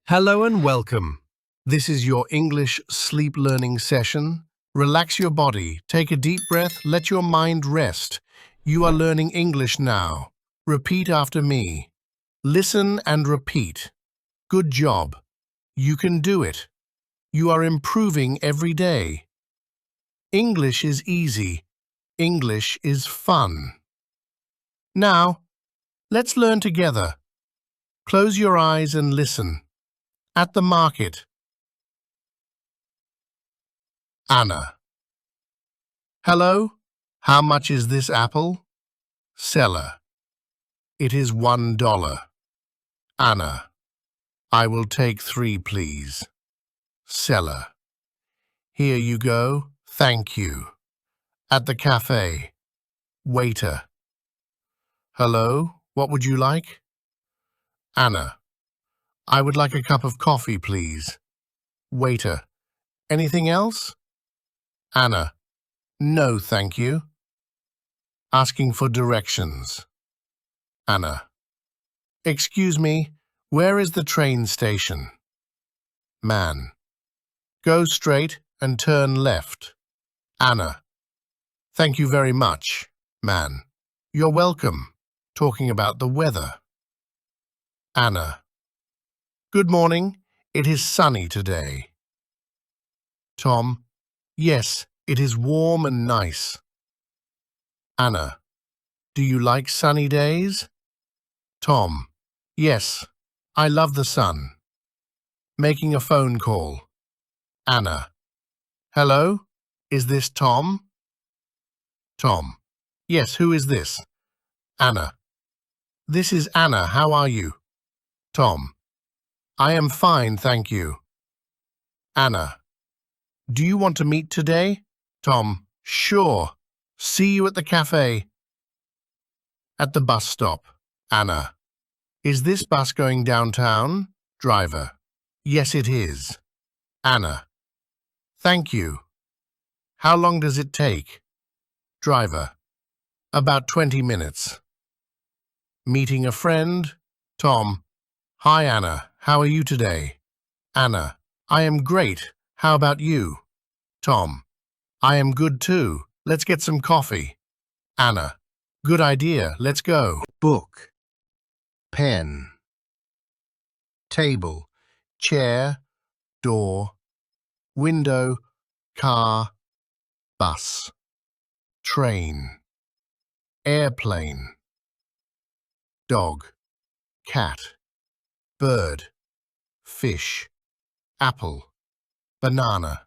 Hello and welcome. This is your English sleep learning session. Relax your body, take a deep breath, let your mind rest. You are learning English now. Repeat after me. Listen and repeat. Good job. You can do it. You are improving every day. English is easy. English is fun. Now, let's learn together. Close your eyes and listen. At the market. Anna. Hello, how much is this apple? Seller. It is $1. Anna. I will take 3, please. Seller. Here you go, thank you. At the cafe. Waiter. Hello, what would you like? Anna. I would like a cup of coffee, please. Waiter. Anything else? Anna. No, thank you. Asking for directions. Anna. Excuse me, where is the train station? Man. Go straight and turn left. Anna. Thank you very much. Man. You're welcome. Talking about the weather. Anna. Good morning. It is sunny today. Tom. Yes, it is warm and nice. Anna. Do you like sunny days? Tom. Yes, I love the sun. Making a phone call. Anna. Hello? Is this Tom? Tom. Yes, who is this? Anna. This is Anna. How are you? Tom. I am fine, thank you. Anna. Do you want to meet today? Tom. Sure. See you at the cafe. At the bus stop. Anna. Is this bus going downtown? Driver. Yes, it is. Anna. Thank you. How long does it take? Driver. About 20 minutes. Meeting a friend? Tom. Hi, Anna. How are you today? Anna. I am great. How about you? Tom. I am good too. Let's get some coffee. Anna. Good idea. Let's go. Book. Pen. Table. Chair. Door. Window. Car. Bus. Train. Airplane. Dog. Cat. Bird. Fish. Apple. Banana.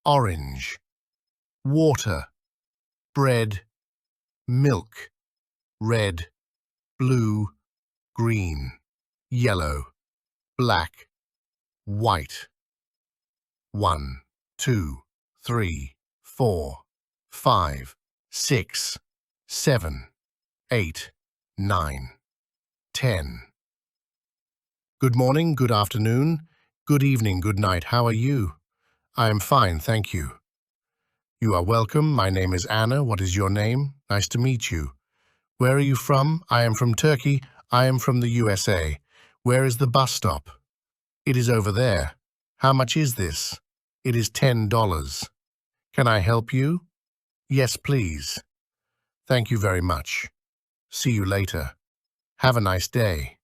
Orange. Water. Bread. Milk. Red. Blue. Green. Yellow. Black. White. 1, 2, 3, 4, 5, 6, 7, 8, 9, 10. Good morning, good afternoon, good evening, good night. How are you? I am fine, thank you. You are welcome. My name is Anna. What is your name? Nice to meet you. Where are you from? I am from Turkey. I am from the USA. Where is the bus stop? It is over there. How much is this? It is $10. Can I help you? Yes, please. Thank you very much. See you later. Have a nice day.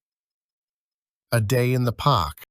A day in the park.